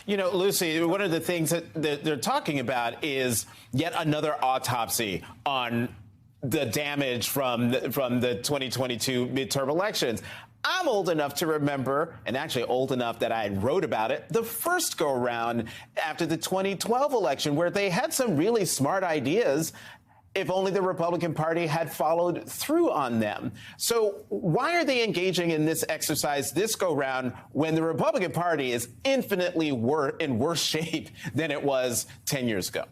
You know, Lucy, one of the things that they're talking about is yet another autopsy on the damage from the 2022 midterm elections. I'm old enough to remember, and actually old enough that I wrote about it, the first go around after the 2012 election, where they had some really smart ideas if only the Republican Party had followed through on them. So why are they engaging in this exercise this go round when the Republican Party is infinitely in worse shape than it was 10 years ago?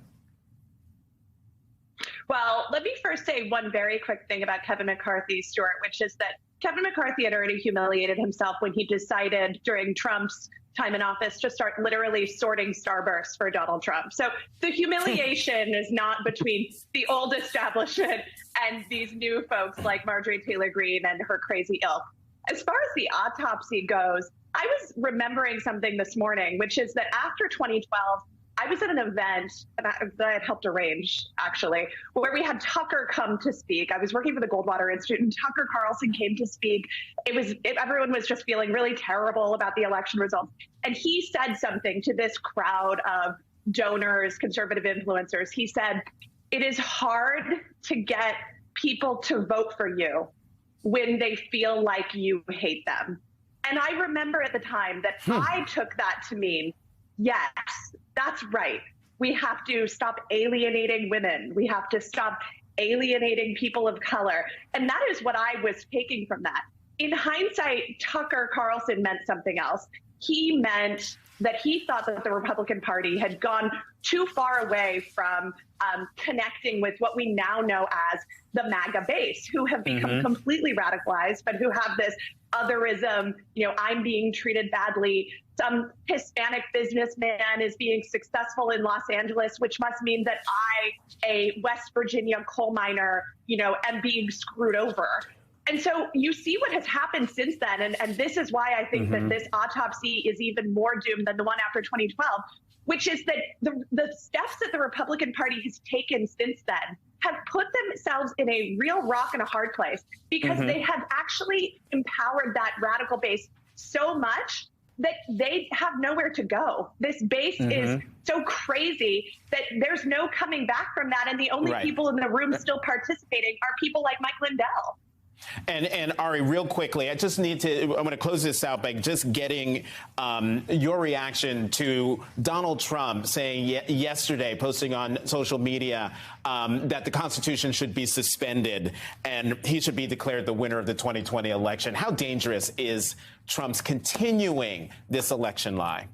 Well, let me first say one very quick thing about Kevin McCarthy, Stuart, which is that Kevin McCarthy had already humiliated himself when he decided during Trump's time in office to start literally sorting Starbursts for Donald Trump. So the humiliation is not between the old establishment and these new folks like Marjorie Taylor Greene and her crazy ilk. As far as the autopsy goes, I was remembering something this morning, which is that after 2012, I was at an event that I had helped arrange, actually, where we had Tucker come to speak. I was working for the Goldwater Institute, and Tucker Carlson came to speak. Everyone was just feeling really terrible about the election results. And he said something to this crowd of donors, conservative influencers. He said, "It is hard to get people to vote for you when they feel like you hate them." And I remember at the time that I took that to mean, yes, that's right. We have to stop alienating women. We have to stop alienating people of color. And that is what I was taking from that. In hindsight, Tucker Carlson meant something else. He meant that he thought that the Republican Party had gone too far away from connecting with what we now know as the MAGA base, who have become completely radicalized, but who have this otherism, I'm being treated badly. Some Hispanic businessman is being successful in Los Angeles, which must mean that I, a West Virginia coal miner, am being screwed over. And so you see what has happened since then. And this is why I think that this autopsy is even more doomed than the one after 2012, which is that the steps that the Republican Party has taken since then have put themselves in a real rock and a hard place, because they have actually empowered that radical base so much that they have nowhere to go. This base is so crazy that there's no coming back from that. And the only people in the room still participating are people like Mike Lindell. And Ari, real quickly, I want to close this out by just getting your reaction to Donald Trump saying yesterday, posting on social media, that the Constitution should be suspended and he should be declared the winner of the 2020 election. How dangerous is Trump's continuing this election lie?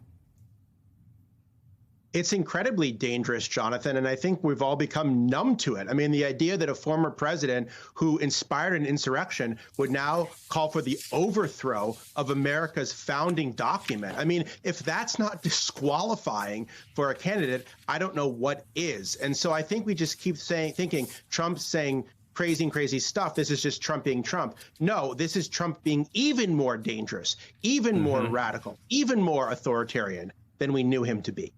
It's incredibly dangerous, Jonathan, and I think we've all become numb to it. I mean, the idea that a former president who inspired an insurrection would now call for the overthrow of America's founding document. I mean, if that's not disqualifying for a candidate, I don't know what is. And so I think we just keep thinking Trump's saying crazy stuff. This is just Trump being Trump. No, this is Trump being even more dangerous, even more radical, even more authoritarian than we knew him to be.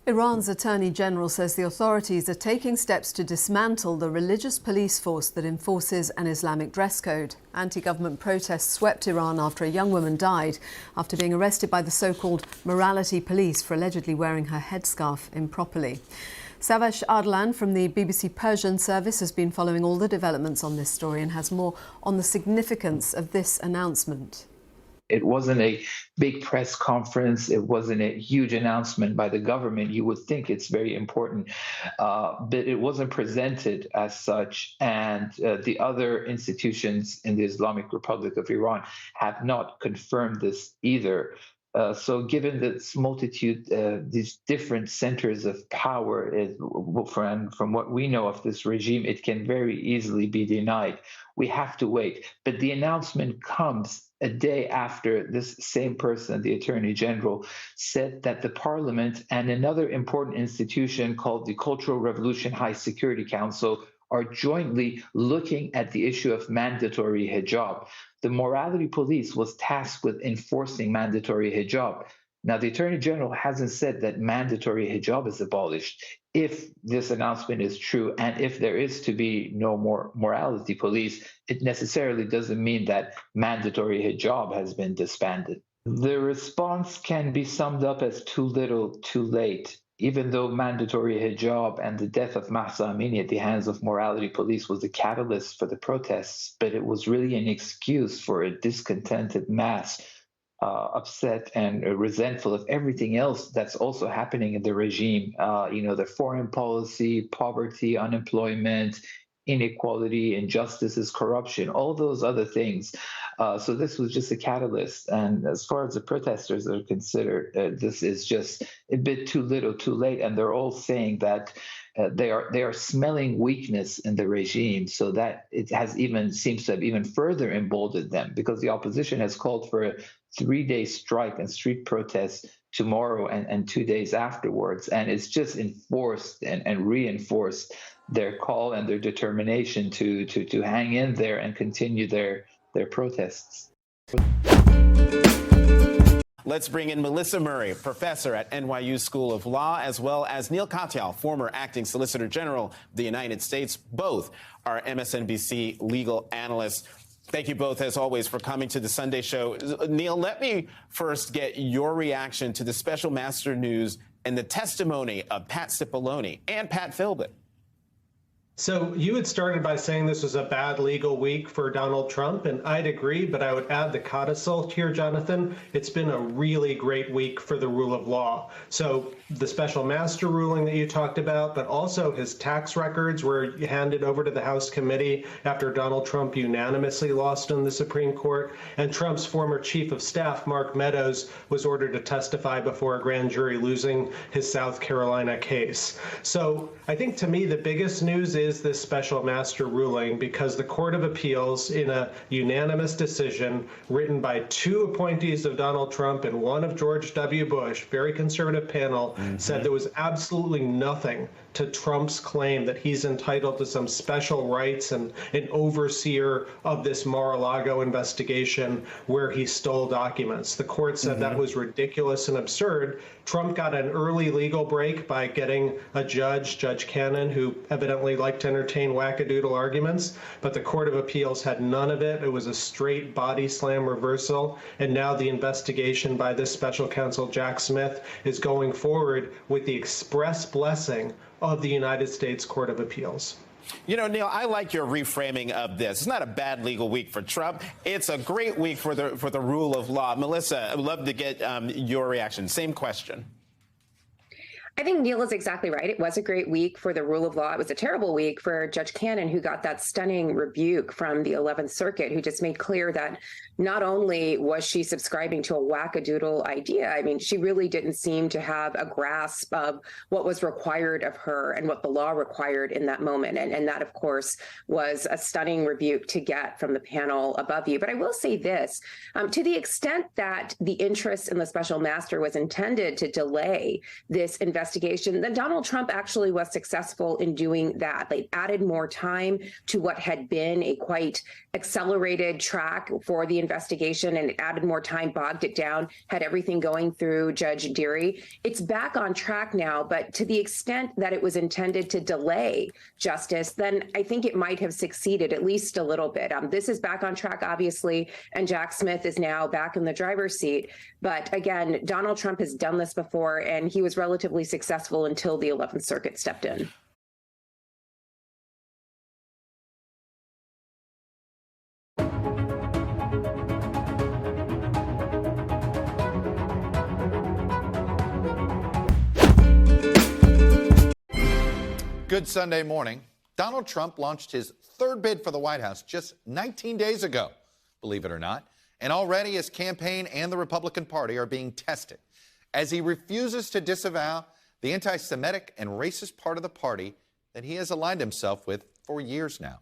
Iran's Attorney General says the authorities are taking steps to dismantle the religious police force that enforces an Islamic dress code. Anti-government protests swept Iran after a young woman died after being arrested by the so-called morality police for allegedly wearing her headscarf improperly. Savash Ardalan from the BBC Persian service has been following all the developments on this story and has more on the significance of this announcement. It wasn't a big press conference. It wasn't a huge announcement by the government. You would think it's very important, but it wasn't presented as such. And the other institutions in the Islamic Republic of Iran have not confirmed this either. So given this multitude, these different centers of power, from what we know of this regime, it can very easily be denied. We have to wait. But the announcement comes a day after this same person, the Attorney General, said that the Parliament and another important institution called the Cultural Revolution High Security Council are jointly looking at the issue of mandatory hijab. The morality police was tasked with enforcing mandatory hijab. Now, the Attorney General hasn't said that mandatory hijab is abolished. If this announcement is true, and if there is to be no more morality police, it necessarily doesn't mean that mandatory hijab has been disbanded. The response can be summed up as too little, too late. Even though mandatory hijab and the death of Mahsa Amini at the hands of morality police was the catalyst for the protests, but it was really an excuse for a discontented mass, upset and resentful of everything else that's also happening in the regime. The foreign policy, poverty, unemployment, inequality, injustices, corruption, all those other things. So this was just a catalyst. And as far as the protesters are considered, this is just a bit too little, too late. And they're all saying that they are smelling weakness in the regime, so that it seems to have even further emboldened them, because the opposition has called for a 3-day strike and street protests tomorrow and 2 days afterwards. And it's just enforced and reinforced their call and their determination to hang in there and continue their protests. Let's bring in Melissa Murray, professor at NYU School of Law, as well as Neil Katyal, former acting Solicitor General of the United States. Both are MSNBC legal analysts. Thank you both, as always, for coming to the Sunday show. Neil, let me first get your reaction to the special master news and the testimony of Pat Cipollone and Pat Philbin. So you had started by saying this was a bad legal week for Donald Trump, and I'd agree, but I would add the codicil here, Jonathan. It's been a really great week for the rule of law. So the special master ruling that you talked about, but also his tax records were handed over to the House committee after Donald Trump unanimously lost in the Supreme Court. And Trump's former chief of staff, Mark Meadows, was ordered to testify before a grand jury, losing his South Carolina case. So I think, to me, the biggest news is this special master ruling, because the Court of Appeals, in a unanimous decision written by 2 appointees of Donald Trump and 1 of George W. Bush, very conservative panel, said there was absolutely nothing to Trump's claim that he's entitled to some special rights and an overseer of this Mar-a-Lago investigation where he stole documents. The court said that was ridiculous and absurd. Trump got an early legal break by getting a judge, Judge Cannon, who evidently liked to entertain wackadoodle arguments, but the Court of Appeals had none of it. It was a straight body slam reversal, and now the investigation by this special counsel, Jack Smith, is going forward with the express blessing of the United States Court of Appeals. You know, Neil, I like your reframing of this. It's not a bad legal week for Trump. It's a great week for the rule of law. Melissa, I'd love to get your reaction. Same question. I think Neil is exactly right. It was a great week for the rule of law. It was a terrible week for Judge Cannon, who got that stunning rebuke from the 11th Circuit, who just made clear that not only was she subscribing to a wackadoodle idea, I mean, she really didn't seem to have a grasp of what was required of her and what the law required in that moment. And that, of course, was a stunning rebuke to get from the panel above you. But I will say this, to the extent that the interest in the special master was intended to delay this investigation, then Donald Trump actually was successful in doing that. They added more time to what had been a quite accelerated track for the investigation, and it added more time, bogged it down, had everything going through Judge Deary. It's back on track now, but to the extent that it was intended to delay justice, then I think it might have succeeded at least a little bit. This is back on track, obviously, and Jack Smith is now back in the driver's seat. But again, Donald Trump has done this before, and he was relatively successful until the 11th Circuit stepped in. Good Sunday morning. Donald Trump launched his 3rd bid for the White House just 19 days ago, believe it or not. And already his campaign and the Republican Party are being tested as he refuses to disavow the anti-Semitic and racist part of the party that he has aligned himself with for years now.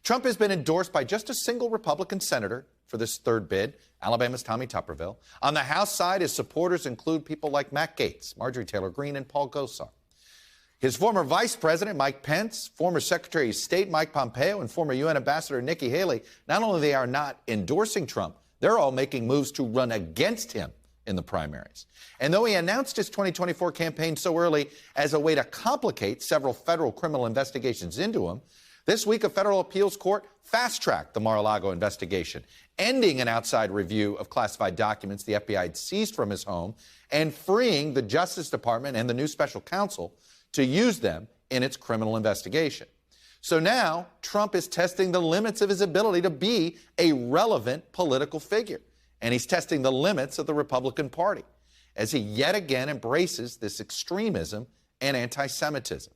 Trump has been endorsed by just a single Republican senator for this 3rd bid, Alabama's Tommy Tuberville. On the House side, his supporters include people like Matt Gaetz, Marjorie Taylor Greene, and Paul Gosar. His former Vice President, Mike Pence, former Secretary of State, Mike Pompeo, and former UN Ambassador Nikki Haley, not only they are not endorsing Trump, they're all making moves to run against him in the primaries. And though he announced his 2024 campaign so early as a way to complicate several federal criminal investigations into him, this week a federal appeals court fast-tracked the Mar-a-Lago investigation, ending an outside review of classified documents the FBI had seized from his home and freeing the Justice Department and the new special counsel to use them in its criminal investigation. So now Trump is testing the limits of his ability to be a relevant political figure. And he's testing the limits of the Republican Party as he yet again embraces this extremism and anti-Semitism.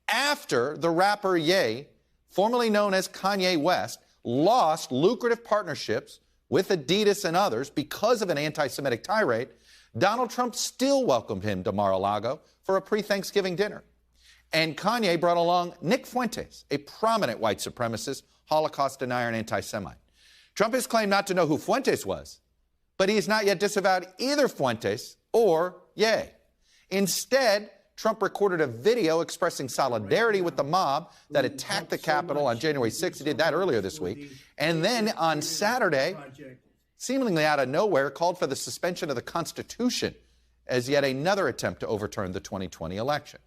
After the rapper Ye, formerly known as Kanye West, lost lucrative partnerships with Adidas and others because of an anti-Semitic tirade, Donald Trump still welcomed him to Mar-a-Lago for a pre-Thanksgiving dinner. And Kanye brought along Nick Fuentes, a prominent white supremacist, Holocaust denier, and anti-Semite. Trump has claimed not to know who Fuentes was, but he has not yet disavowed either Fuentes or Ye. Instead, Trump recorded a video expressing solidarity with the mob that attacked the Capitol on January 6th. He did that earlier this week. And then on Saturday, seemingly out of nowhere, called for the suspension of the Constitution as yet another attempt to overturn the 2020 election.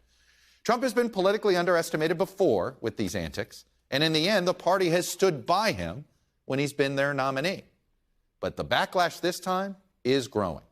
Trump has been politically underestimated before with these antics, and in the end, the party has stood by him when he's been their nominee. But the backlash this time is growing.